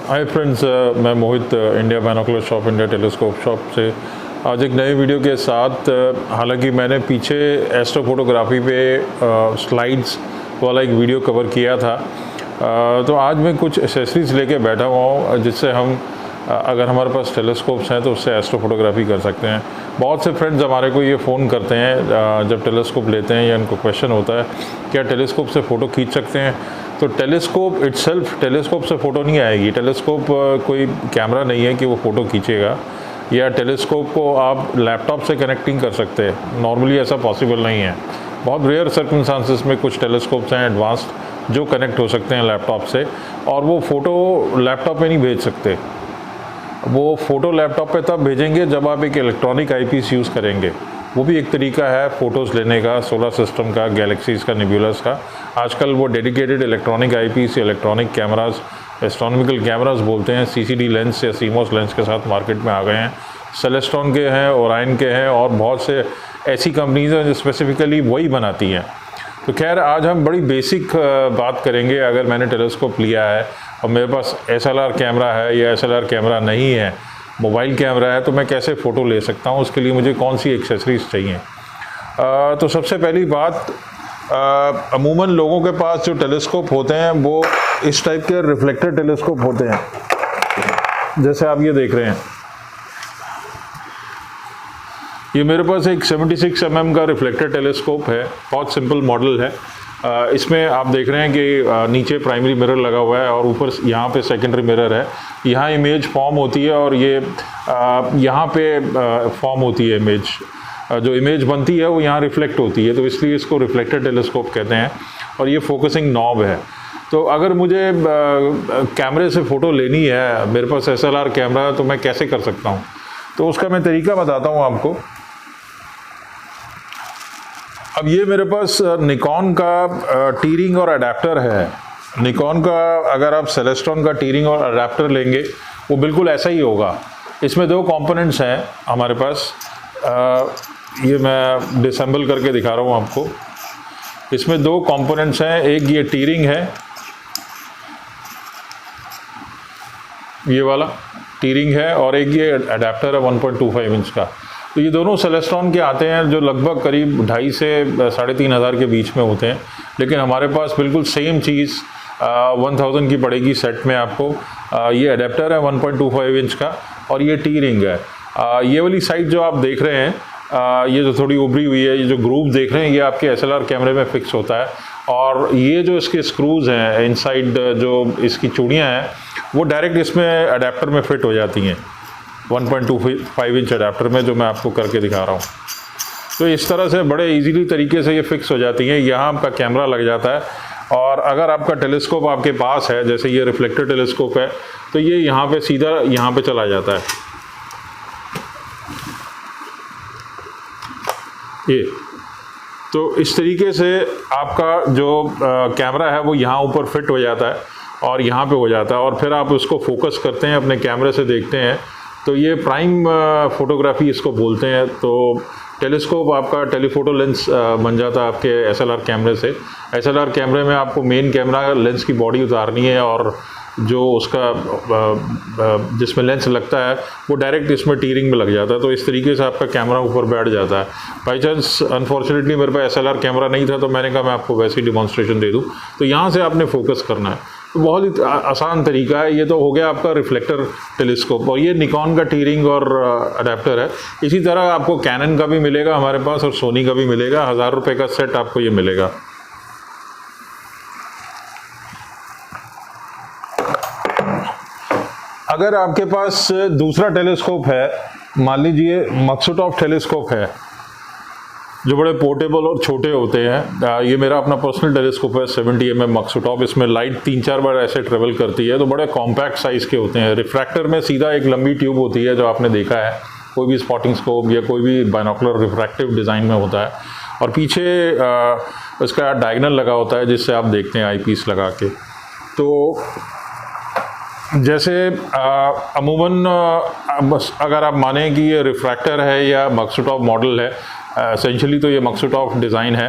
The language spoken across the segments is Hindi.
हाय फ्रेंड्स, मैं Mohit India binocular shop, India telescope shop से आज एक नई वीडियो के साथ। हालांकि मैंने पीछे एस्ट्रो फोटोग्राफी पे स्लाइड्स वाला एक वीडियो कवर किया था, तो आज मैं कुछ एसेसरीज लेके बैठा हुआ हूँ जिससे हम अगर हमारे पास टेलीस्कोप्स हैं तो उससे एस्ट्रो फोटोग्राफी कर सकते हैं। बहुत से फ्रेंड्स हमारे को ये फ़ोन करते हैं जब टेलीस्कोप लेते हैं या उनको क्वेश्चन होता है क्या टेलीस्कोप से फ़ोटो खींच सकते हैं। तो टेलीस्कोप इटसेल्फ टेलीस्कोप से फ़ोटो नहीं आएगी। टेलीस्कोप कोई कैमरा नहीं है कि वो फ़ोटो खींचेगा, या टेलीस्कोप को आप लैपटॉप से कनेक्टिंग कर सकते हैं। नॉर्मली ऐसा पॉसिबल नहीं है। बहुत रेयर सर्कमस्टांसेस में कुछ टेलीस्कोप्स हैं एडवांस्ड जो कनेक्ट हो सकते हैं लैपटॉप से, और वो फ़ोटो लैपटॉप पे नहीं भेज सकते। वो फ़ोटो लैपटॉप पे तब भेजेंगे जब आप एक इलेक्ट्रॉनिक आईपीस यूज़ करेंगे। वो भी एक तरीका है फ़ोटोज़ लेने का, सोलर सिस्टम का, गैलेक्सीज़ का, निब्यूलस का। आजकल वो dedicated electronic eyepiece, electronic cameras, astronomical cameras बोलते हैं, सीसीडी लेंस या सीमोस लेंस के साथ मार्केट में आ गए हैं। सेलेस्ट्रॉन के हैं, ओराइन के हैं, और बहुत से ऐसी कंपनीज़ हैं जो स्पेसिफिकली वही बनाती हैं। तो खैर, आज हम बड़ी बेसिक बात करेंगे। अगर मैंने टेलीस्कोप लिया है और मेरे पास एसएलआर कैमरा है या एसएलआर कैमरा नहीं है, मोबाइल कैमरा है, तो मैं कैसे फ़ोटो ले सकता हूँ, उसके लिए मुझे कौन सी एक्सेसरीज चाहिए। तो सबसे पहली बात, अमूमन लोगों के पास जो टेलीस्कोप होते हैं वो इस टाइप के रिफ्लेक्टर टेलीस्कोप होते हैं, जैसे आप ये देख रहे हैं। ये मेरे पास एक 76 mm का रिफ्लेक्टर टेलीस्कोप है। बहुत सिंपल मॉडल है। इसमें आप देख रहे हैं कि नीचे प्राइमरी मिरर लगा हुआ है और ऊपर यहाँ पे सेकेंडरी मिरर है। यहाँ इमेज फॉर्म होती है और ये यहाँ पे फॉर्म होती है इमेज। जो इमेज बनती है वो यहाँ रिफ्लेक्ट होती है, तो इसलिए इसको रिफ्लेक्टर टेलीस्कोप कहते हैं। और ये फोकसिंग नॉब है। तो अगर मुझे कैमरे से फ़ोटो लेनी है, मेरे पास एसएलआर कैमरा है, तो मैं कैसे कर सकता हूँ? तो उसका मैं तरीका बताता हूँ आपको। अब ये मेरे पास निकॉन का टी-रिंग और अडेप्टर है। निकॉन का अगर आप सेलेस्ट्रॉन का टी-रिंग और अडेप्टर लेंगे वो बिल्कुल ऐसा ही होगा। इसमें दो कंपोनेंट्स हैं हमारे पास। ये मैं डिसेंबल करके दिखा रहा हूँ आपको। इसमें दो कंपोनेंट्स हैं, एक ये टी-रिंग है, ये वाला टी-रिंग है, और एक ये अडेप्टर है 1.25 इंच का। तो ये दोनों सेलेस्ट्रॉन के आते हैं जो लगभग करीब 2,500 से 3,500 के बीच में होते हैं। लेकिन हमारे पास बिल्कुल सेम चीज़ 1000 की पड़ेगी सेट में आपको। ये अडेप्टर है 1.25 इंच का, और ये टी रिंग है। ये वाली साइड जो आप देख रहे हैं, ये जो थोड़ी उभरी हुई है, ये जो ग्रूव देख रहे हैं, ये आपके एसएलआर कैमरे में फिक्स होता है। और ये जो इसके स्क्रूज़ हैं इनसाइड, जो इसकी चूड़ियाँ हैं, वो डायरेक्ट इसमें अडेप्टर में फिट हो जाती हैं 1.25 इंच अडेप्टर में, जो मैं आपको करके दिखा रहा हूँ। तो इस तरह से बड़े इजीली तरीके से ये फिक्स हो जाती हैं। यहाँ आपका कैमरा लग जाता है, और अगर आपका टेलीस्कोप आपके पास है, जैसे ये रिफ्लेक्टर टेलीस्कोप है, तो ये यहाँ पे सीधा यहाँ पे चला जाता है। ये तो इस तरीके से आपका जो कैमरा है वो यहाँ ऊपर फिट हो जाता है और यहाँ पे हो जाता है, और फिर आप उसको फोकस करते हैं, अपने कैमरे से देखते हैं। तो ये प्राइम फोटोग्राफी इसको बोलते हैं। तो टेलीस्कोप आपका टेलीफोटो लेंस बन जाता है आपके एसएलआर कैमरे से। एसएलआर कैमरे में आपको मेन कैमरा लेंस की बॉडी उतारनी है, और जो उसका जिसमें लेंस लगता है वो डायरेक्ट इसमें टी-रिंग में लग जाता है। तो इस तरीके से आपका कैमरा ऊपर बैठ जाता है। बाई चांस अनफॉर्चुनेटली मेरे पास एसएलआर कैमरा नहीं था, तो मैंने कहा मैं आपको वैसे ही डिमॉन्स्ट्रेशन दे दूँ। तो यहाँ से आपने फोकस करना है। तो बहुत ही आसान तरीका है। ये तो हो गया आपका रिफ्लेक्टर टेलीस्कोप, और ये निकॉन का टी-रिंग और अडेप्टर है। इसी तरह आपको कैनन का भी मिलेगा हमारे पास, और सोनी का भी मिलेगा। 1000 रुपये का सेट आपको ये मिलेगा। अगर आपके पास दूसरा टेलीस्कोप है, मान लीजिए मक्सुटॉफ टेलीस्कोप है, जो बड़े पोर्टेबल और छोटे होते हैं। ये मेरा अपना पर्सनल टेलीस्कोप है 70 mm मक्सुटॉफ। इसमें लाइट 3-4 बार ऐसे ट्रेवल करती है, तो बड़े कॉम्पैक्ट साइज़ के होते हैं। रिफ्रैक्टर में सीधा एक लंबी ट्यूब होती है, जो आपने देखा है कोई भी स्पॉटिंग स्कोप या कोई भी बाइनोकुलर रिफ्रैक्टिव डिज़ाइन में होता है, और पीछे उसका डायगनल लगा होता है जिससे आप देखते हैं आईपीस लगा के। तो जैसे अमूमन अगर आप माने कि ये रिफ्रैक्टर है या मक्सुटॉफ मॉडल है, एसेंशियली तो ये मक्सुटॉफ डिज़ाइन है।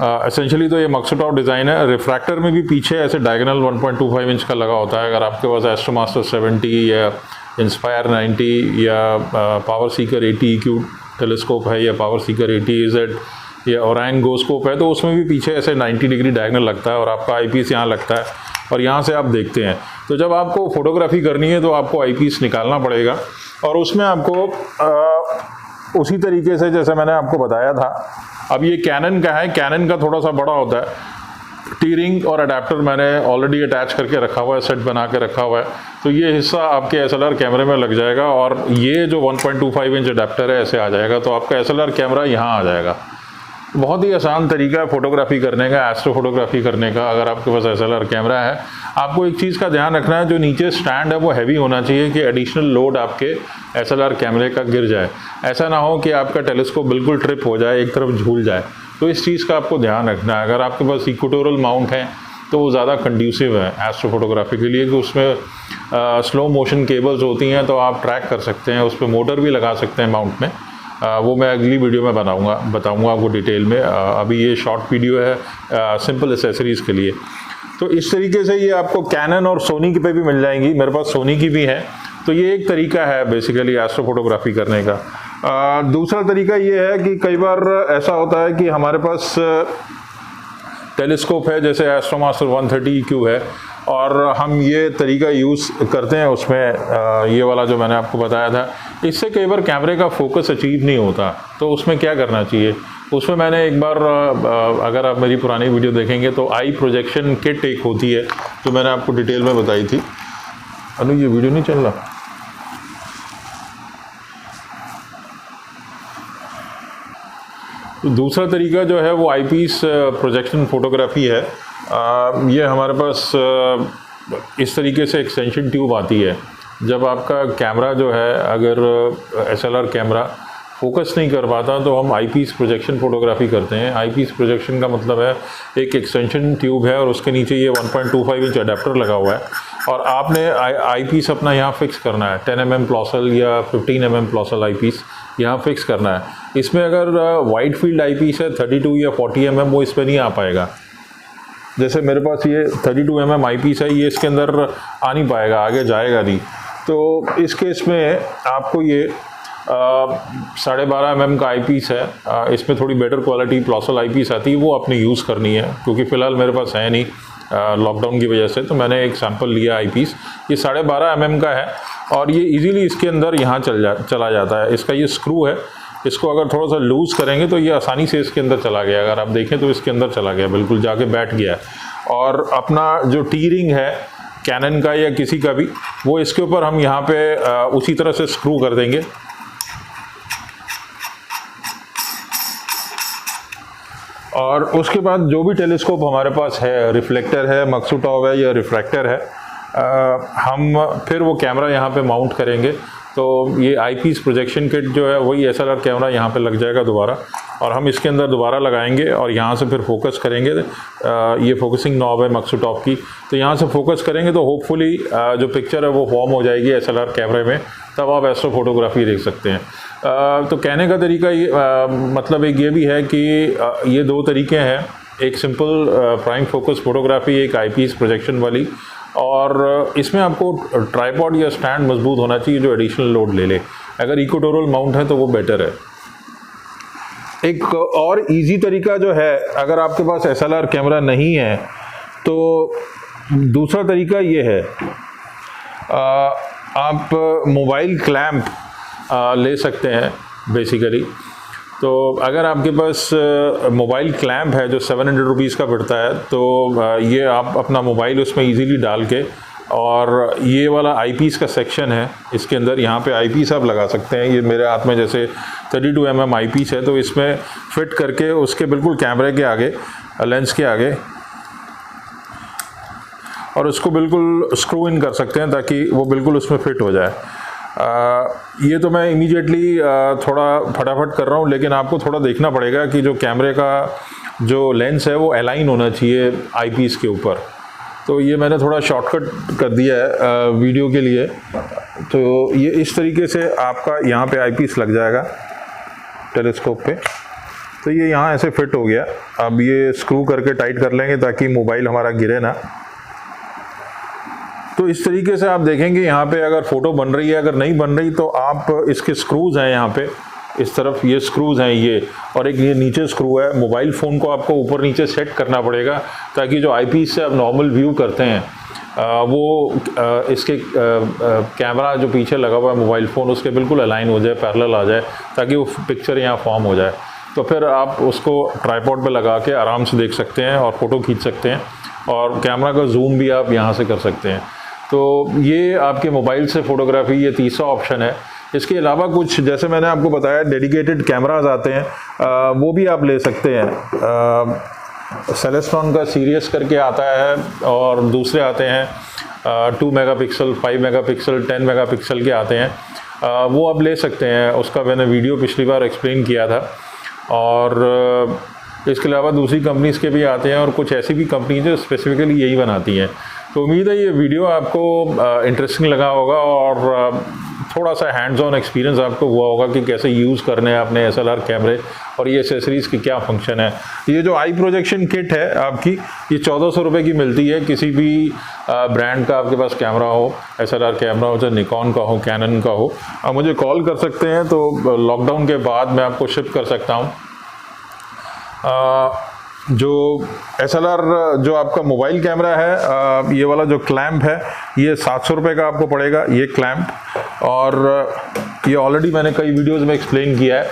एसेंशियली तो ये मक्सुटॉफ डिज़ाइन है। रिफ्रैक्टर में भी पीछे ऐसे डायगोनल 1.25 इंच का लगा होता है। अगर आपके पास एस्ट्रोमास्टर 70 या इंस्पायर 90 या पावर सीकर 80 EQ टेलीस्कोप है या पावर सीकर 80Z या ओराइन गोस्कोप है, तो उसमें भी पीछे ऐसे 90 डिग्री डायगोनल लगता है और आपका आईपीस यहाँ लगता है और यहाँ से आप देखते हैं। तो जब आपको फोटोग्राफी करनी है तो आपको आईपीस निकालना पड़ेगा और उसमें आपको उसी तरीके से जैसे मैंने आपको बताया था। अब ये कैनन का है, कैनन का थोड़ा सा बड़ा होता है। टी रिंग और अडेप्टर मैंने ऑलरेडी अटैच करके रखा हुआ है, सेट बना के रखा हुआ है। तो ये हिस्सा आपके SLR कैमरे में लग जाएगा और ये जो 1.25 इंच अडेप्टर है ऐसे आ जाएगा, तो आपका SLR कैमरा यहाँ आ जाएगा। बहुत ही आसान तरीका है फोटोग्राफी करने का, एस्ट्रो फोटोग्राफी करने का। अगर आपके पास SLR कैमरा है, आपको एक चीज़ का ध्यान रखना है, जो नीचे स्टैंड है वो हैवी होना चाहिए कि एडिशनल लोड आपके SLR कैमरे का गिर जाए। ऐसा ना हो कि आपका टेलीस्कोप बिल्कुल ट्रिप हो जाए, एक तरफ झूल जाए। तो इस चीज़ का आपको ध्यान रखना है। अगर आपके पास इक्वेटोरियल माउंट है तो वो ज़्यादा कंड्यूसिव है एस्ट्रो फोटोग्राफी के लिए, कि उसमें स्लो मोशन केबल्स होती हैं तो आप ट्रैक कर सकते हैं, उस पर मोटर भी लगा सकते हैं माउंट में। वो मैं अगली वीडियो में बताऊंगा आपको डिटेल में। अभी ये शॉर्ट वीडियो है सिंपल एसेसरीज़ के लिए। तो इस तरीके से ये आपको कैनन और सोनी की पे भी मिल जाएंगी। मेरे पास सोनी की भी है। तो ये एक तरीका है बेसिकली एस्ट्रो फोटोग्राफी करने का। दूसरा तरीका ये है कि कई बार ऐसा होता है कि हमारे पास टेलीस्कोप है, जैसे एस्ट्रोमास्टर 130 EQ है, और हम ये तरीका यूज़ करते हैं उसमें, ये वाला जो मैंने आपको बताया था। इससे कई बार कैमरे का फोकस अचीव नहीं होता, तो उसमें क्या करना चाहिए? उसमें मैंने एक बार, अगर आप मेरी पुरानी वीडियो देखेंगे तो आई प्रोजेक्शन किट एक होती है जो मैंने आपको डिटेल में बताई थी। अनु ये वीडियो नहीं चल रहा। तो दूसरा तरीका जो है वो आईपीस प्रोजेक्शन फोटोग्राफी है। ये हमारे पास इस तरीके से एक्सटेंशन ट्यूब आती है। जब आपका कैमरा जो है, अगर SLR कैमरा फोकस नहीं कर पाता तो हम आईपीस प्रोजेक्शन फोटोग्राफी करते हैं। आईपीस प्रोजेक्शन का मतलब है एक एक्सटेंशन ट्यूब है और उसके नीचे ये 1.25 इंच अडेप्टर लगा हुआ है और आपने आईपीस अपना यहाँ फिक्स करना है। 10 mm प्लॉसल या 15 mm प्लॉसल आईपीस यहाँ फिक्स करना है। इसमें अगर वाइड फील्ड आईपीस है 32 या 40 mm, वो इस पर नहीं आ पाएगा। जैसे मेरे पास ये 32 mm आईपीस है, ये इसके अंदर आ नहीं पाएगा, आगे जाएगा नहीं। तो इस केस में आपको ये 12.5 mm का आईपीस है। इसमें थोड़ी बेटर क्वालिटी प्लॉसल आईपीस आती है, वो आपने यूज़ करनी है, क्योंकि फ़िलहाल मेरे पास है नहीं लॉकडाउन की वजह से। तो मैंने एक सैंपल लिया आईपीस, ये 12.5 mm का है और ये इजीली इसके अंदर यहाँ चला जाता है। इसका ये स्क्रू है, इसको अगर थोड़ा सा लूज़ करेंगे तो ये आसानी से इसके अंदर चला गया। अगर आप देखें तो इसके अंदर चला गया, बिल्कुल जाके बैठ गया है। और अपना जो टी रिंग है कैनन का या किसी का भी, वो इसके ऊपर हम यहाँ पे उसी तरह से स्क्रू कर देंगे। और उसके बाद जो भी टेलीस्कोप हमारे पास है, रिफ्लेक्टर है, मक्सुटॉफ है या रिफ्रैक्टर है, हम फिर वो कैमरा यहाँ पे माउंट करेंगे। तो ये आईपीस प्रोजेक्शन किट जो है वही SLR कैमरा यहाँ पे लग जाएगा दोबारा, और हम इसके अंदर दोबारा लगाएंगे और यहाँ से फिर फोकस करेंगे। ये फोकसिंग नॉब है मक्सुटॉफ की, तो यहाँ से फोकस करेंगे तो होपफुली जो पिक्चर है वो फॉर्म हो जाएगी SLR कैमरे में, तब आप एस्ट्रो फोटोग्राफी देख सकते हैं। तो कहने का तरीका ये मतलब एक ये भी है कि ये दो तरीके हैं, एक सिंपल प्राइम फोकस फोटोग्राफी, एक आईपीस प्रोजेक्शन वाली। और इसमें आपको ट्राइपॉड या स्टैंड मजबूत होना चाहिए जो एडिशनल लोड ले ले। अगर इक्वेटोरियल माउंट है तो वो बेटर है। एक और इजी तरीका जो है, अगर आपके पास SLR कैमरा नहीं है तो दूसरा तरीका ये है, आप मोबाइल क्लैंप ले सकते हैं बेसिकली। तो अगर आपके पास मोबाइल क्लैंप है जो 700 रुपीज़ का पड़ता है, तो ये आप अपना मोबाइल उसमें इजीली डाल के, और ये वाला आईपीस का सेक्शन है इसके अंदर, यहाँ पे आईपीस आप लगा सकते हैं। ये मेरे हाथ में जैसे 32 mm आईपीस है, तो इसमें फिट करके उसके बिल्कुल कैमरे के आगे, लेंस के आगे, और उसको बिल्कुल स्क्रू इन कर सकते हैं ताकि वो बिल्कुल उसमें फिट हो जाए। ये तो मैं इमीडिएटली थोड़ा फटाफट कर रहा हूँ, लेकिन आपको थोड़ा देखना पड़ेगा कि जो कैमरे का जो लेंस है वो अलाइन होना चाहिए आईपीस के ऊपर। तो ये मैंने थोड़ा शॉर्टकट कर दिया है वीडियो के लिए। तो ये इस तरीके से आपका यहाँ पे आईपीस लग जाएगा टेलीस्कोप पे। तो ये यहाँ ऐसे फिट हो गया। अब ये स्क्रू करके टाइट कर लेंगे ताकि मोबाइल हमारा गिरे ना। तो इस तरीके से आप देखेंगे यहाँ पे अगर फ़ोटो बन रही है, अगर नहीं बन रही तो आप इसके स्क्रूज़ हैं यहाँ पे इस तरफ, ये स्क्रूज़ हैं ये, और एक ये नीचे स्क्रू है। मोबाइल फ़ोन को आपको ऊपर नीचे सेट करना पड़ेगा ताकि जो आईपीस से आप नॉर्मल व्यू करते हैं इसके कैमरा जो पीछे लगा हुआ है मोबाइल फ़ोन उसके बिल्कुल अलाइन हो जाए, पैरेलल आ जाए, ताकि वो पिक्चर यहाँ फॉर्म हो जाए। तो फिर आप उसको ट्राइपॉड पे लगा के आराम से देख सकते हैं और फ़ोटो खींच सकते हैं, और कैमरा का जूम भी आप यहाँ से कर सकते हैं। तो ये आपके मोबाइल से फ़ोटोग्राफी, ये तीसरा ऑप्शन है। इसके अलावा कुछ जैसे मैंने आपको बताया डेडिकेटेड कैमराज आते हैं, वो भी आप ले सकते हैं। सेलेस्ट्रॉन का सीरियस करके आता है, और दूसरे आते हैं 2 मेगापिक्सल, 5 मेगापिक्सल, 10 मेगापिक्सल के आते हैं, वो आप ले सकते हैं। उसका मैंने वीडियो पिछली बार एक्सप्लेन किया था। और इसके अलावा दूसरी कंपनीज़ के भी आते हैं, और कुछ ऐसी भी कंपनी जो स्पेसिफिकली यही बनाती हैं। तो उम्मीद है ये वीडियो आपको इंटरेस्टिंग लगा होगा, और थोड़ा सा हैंड्स ऑन एक्सपीरियंस आपको हुआ होगा कि कैसे यूज़ करने हैं अपने SLR कैमरे, और ये एसेसरीज़ की क्या फंक्शन है। ये जो आई प्रोजेक्शन किट है आपकी, ये 1400 रुपये की मिलती है। किसी भी ब्रांड का आपके पास कैमरा हो, SLR कैमरा हो, चाहे निकॉन का हो, कैनन का हो, आप मुझे कॉल कर सकते हैं। तो लॉकडाउन के बाद मैं आपको शिप कर सकता हूँ। जो SLR जो आपका मोबाइल कैमरा है, ये वाला जो क्लैम्प है, ये 700 रुपये का आपको पड़ेगा, ये क्लैम्प। और ये ऑलरेडी मैंने कई वीडियोस में एक्सप्लेन किया है।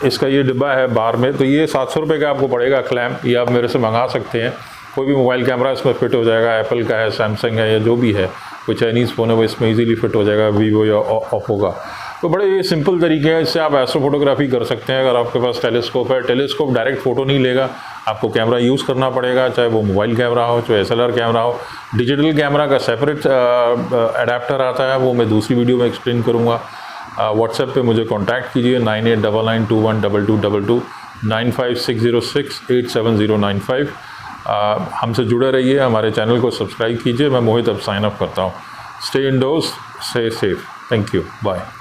इसका ये डिब्बा है बाहर में, तो ये 700 रुपये का आपको पड़ेगा क्लैम्प। ये आप मेरे से मंगा सकते हैं। कोई भी मोबाइल कैमरा इसमें फिट हो जाएगा, एप्पल का है, सैमसंग है, या जो भी है, कोई चाइनीज़ फ़ोन है वो इसमें ईजीली फिट हो जाएगा, वीवो या ओप्पो का। तो बड़े ये सिंपल तरीके हैं, इससे आप एस्ट्रो फोटोग्राफी कर सकते हैं। अगर आपके पास टेलीस्कोप है, टेलीस्कोप डायरेक्ट फ़ोटो नहीं लेगा, आपको कैमरा यूज़ करना पड़ेगा, चाहे वो मोबाइल कैमरा हो, चाहे SLR कैमरा हो। डिजिटल कैमरा का सेपरेट एडाप्टर आता है, वो मैं दूसरी वीडियो में एक्सप्लेन करूँगा। व्हाट्सएप पे मुझे कॉन्टैक्ट कीजिए 9899212222, 9560687095। हमसे जुड़े रहिए, हमारे चैनल को सब्सक्राइब कीजिए। मैं मोहित अब साइन अप करता हूँ। Stay indoors, stay safe. Thank you, bye.